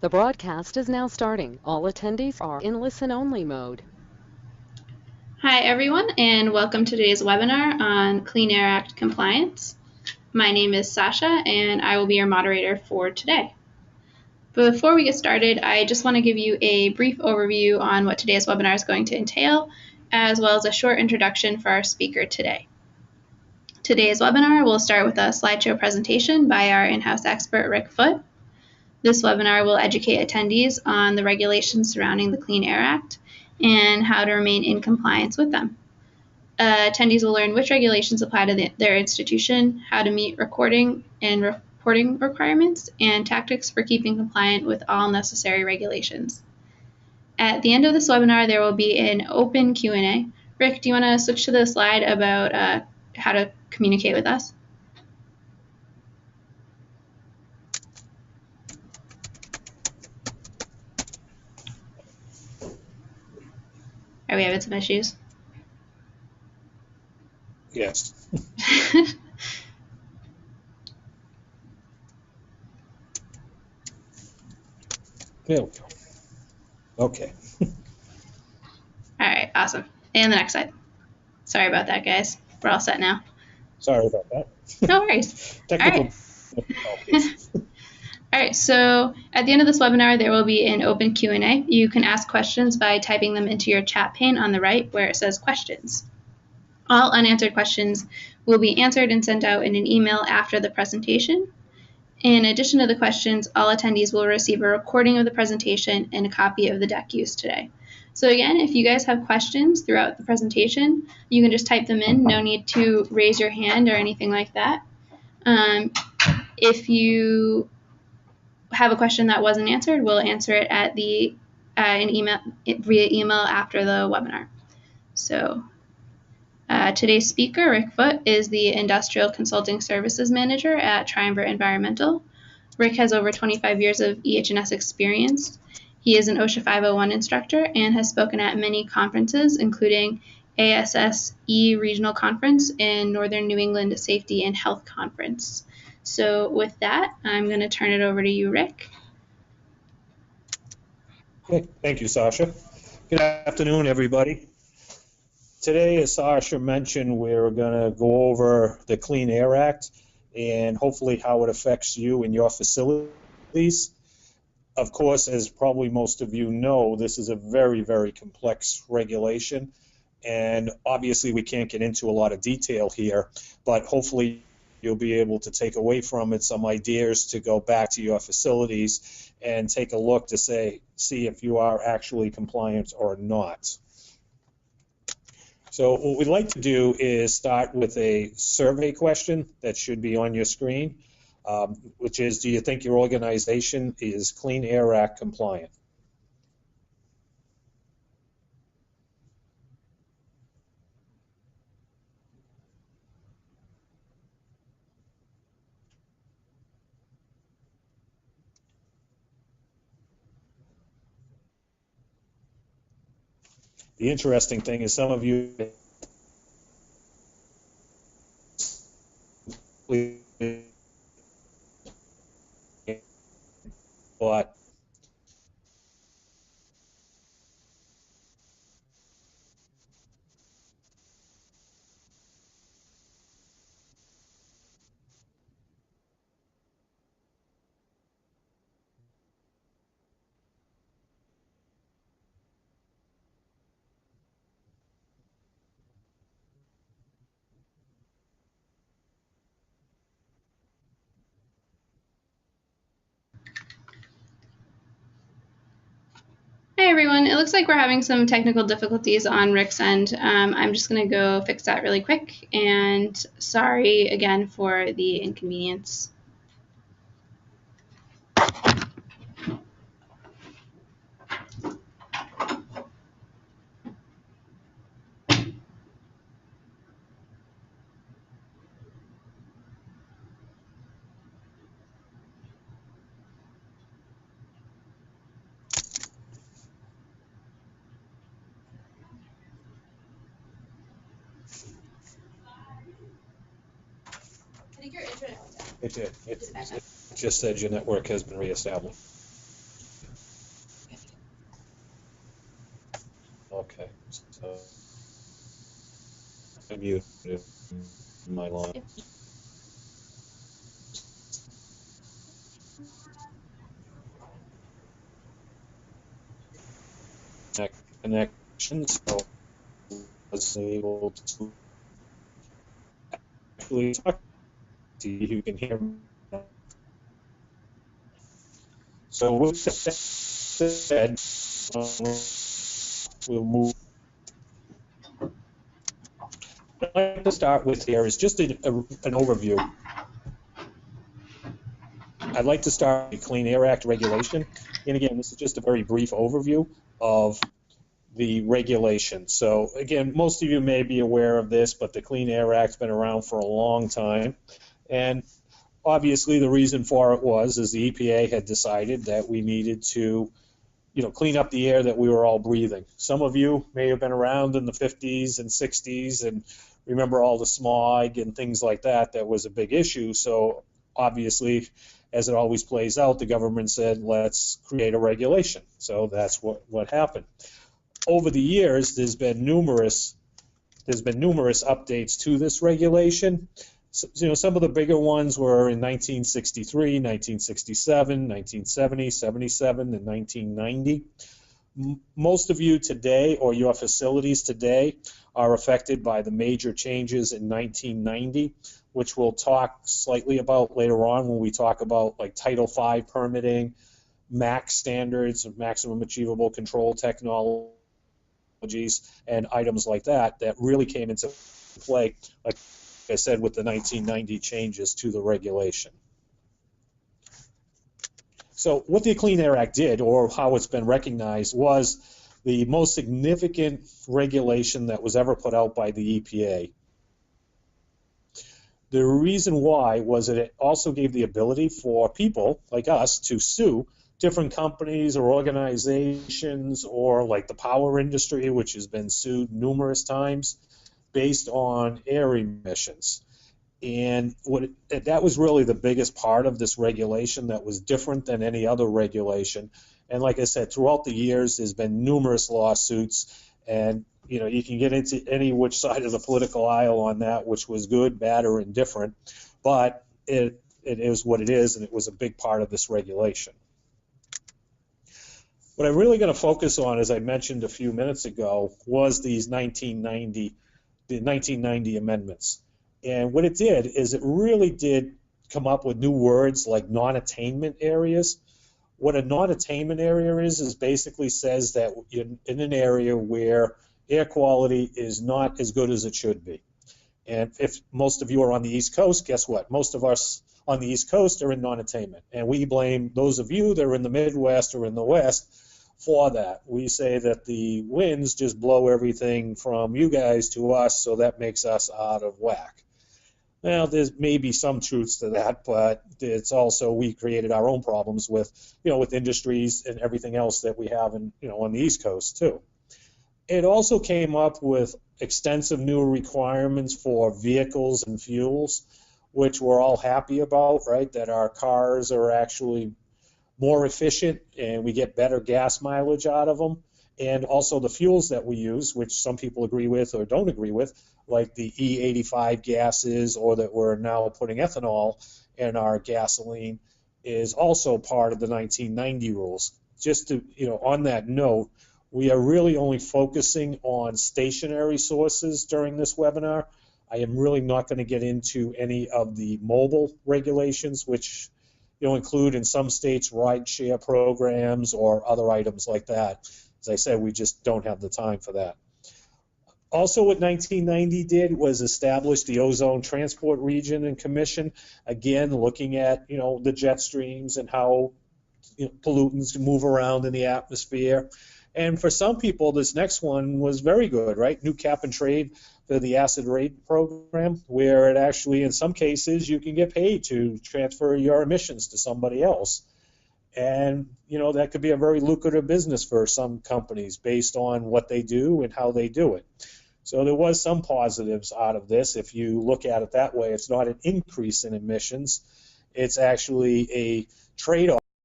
The broadcast is now starting. All attendees are in listen-only mode. Hi everyone, and welcome to today's webinar on Clean Air Act compliance. My name is Sasha and I will be your moderator for today. Before we get started, I just want to give you a brief overview on what today's webinar is going to entail, as well as a short introduction for our speaker today. Today's webinar will start with a slideshow presentation by our in-house expert, Rick Foote. This webinar will educate attendees on the regulations surrounding the Clean Air Act and how to remain in compliance with them. Attendees will learn which regulations apply to their institution, how to meet recording and reporting requirements, and tactics for keeping compliant with all necessary regulations. At the end of this webinar, there will be an open Q&A. Rick, do you want to switch to the slide about how to communicate with us? Are we having some issues? Yes. There we go. Okay. All right, awesome. And the next slide. Sorry about that, guys. We're all set now. Sorry about that. No worries. Technical. All right, so at the end of this webinar, there will be an open Q&A. You can ask questions by typing them into your chat pane on the right where it says questions. All unanswered questions will be answered and sent out in an email after the presentation. In addition to the questions, all attendees will receive a recording of the presentation and a copy of the deck used today. So again, if you guys have questions throughout the presentation, you can just type them in. No need to raise your hand or anything like that. If you have a question that wasn't answered, we'll answer it at via email after the webinar. So today's speaker, Rick Foote, is the Industrial Consulting Services Manager at Triumvirate Environmental. Rick has over 25 years of EH&S experience. He is an OSHA 501 instructor and has spoken at many conferences, including ASSE Regional Conference and Northern New England Safety and Health Conference. So with that, I'm going to turn it over to you, Rick. Okay. Thank you, Sasha. Good afternoon, everybody. Today, as Sasha mentioned, we're going to go over the Clean Air Act and hopefully how it affects you and your facilities. Of course, as probably most of you know, this is a very, very complex regulation, and obviously we can't get into a lot of detail here, but hopefully you'll be able to take away from it some ideas to go back to your facilities and take a look to see if you are actually compliant or not. So what we'd like to do is start with a survey question that should be on your screen, which is, do you think your organization is Clean Air Act compliant? The interesting thing is some of you but Hi everyone, it looks like we're having some technical difficulties on Rick's end. I'm just going to go fix that really quick, and sorry again for the inconvenience. I think your internet went down. it just said your network has been reestablished. Okay, so I muted my line. Connection, so I was able to actually talk to you. You can hear me. So with that said, we'll move. What I'd like to start with here is just an overview. I'd like to start with the Clean Air Act regulation. And again, this is just a very brief overview of the regulation. So again, most of you may be aware of this, but the Clean Air Act's been around for a long time. And obviously the reason for it is the EPA had decided that we needed to clean up the air that we were all breathing. Some of you may have been around in the 50s and 60s and remember all the smog and things like that. That was a big issue. So obviously, as it always plays out, the government said, let's create a regulation. So that's what happened. Over the years, there's been numerous updates to this regulation. So, some of the bigger ones were in 1963, 1967, 1970, 77, and 1990. Most of you today, or your facilities today, are affected by the major changes in 1990, which we'll talk slightly about later on when we talk about like Title V permitting, MAC standards, maximum achievable control technologies, and items like that really came into play, like I said, with the 1990 changes to the regulation. So what the Clean Air Act did, or how it's been recognized, was the most significant regulation that was ever put out by the EPA. The reason why was that it also gave the ability for people like us to sue different companies or organizations, or like the power industry, which has been sued numerous times based on air emissions. And that was really the biggest part of this regulation that was different than any other regulation. And like I said, throughout the years, there's been numerous lawsuits, and you can get into any which side of the political aisle on that, which was good, bad, or indifferent. But it is what it is, and it was a big part of this regulation. What I'm really going to focus on, as I mentioned a few minutes ago, was these 1990 amendments. And what it did is it really did come up with new words like non-attainment areas. What a non-attainment area is basically says that in an area where air quality is not as good as it should be. And if most of you are on the East Coast, guess what? Most of us on the East Coast are in non-attainment. And we blame those of you that are in the Midwest or in the West for that. We say that the winds just blow everything from you guys to us, so that makes us out of whack. Well, there's maybe some truths to that, but it's also we created our own problems with industries and everything else that we have on the East Coast too. It also came up with extensive new requirements for vehicles and fuels, which we're all happy about, right? That our cars are actually more efficient and we get better gas mileage out of them. And also the fuels that we use, which some people agree with or don't agree with, like the E85 gases, or that we're now putting ethanol in our gasoline, is also part of the 1990 rules. Just to, on that note, we are really only focusing on stationary sources during this webinar. I am really not going to get into any of the mobile regulations, which include in some states ride-share programs or other items like that. As I said, we just don't have the time for that. Also, what 1990 did was establish the Ozone Transport Region and Commission, again, looking at, the jet streams and how pollutants move around in the atmosphere. And for some people, this next one was very good, right? New cap and trade for the acid rain program, where it actually, in some cases, you can get paid to transfer your emissions to somebody else. And, that could be a very lucrative business for some companies based on what they do and how they do it. So there was some positives out of this. If you look at it that way, it's not an increase in emissions. It's actually a trade-off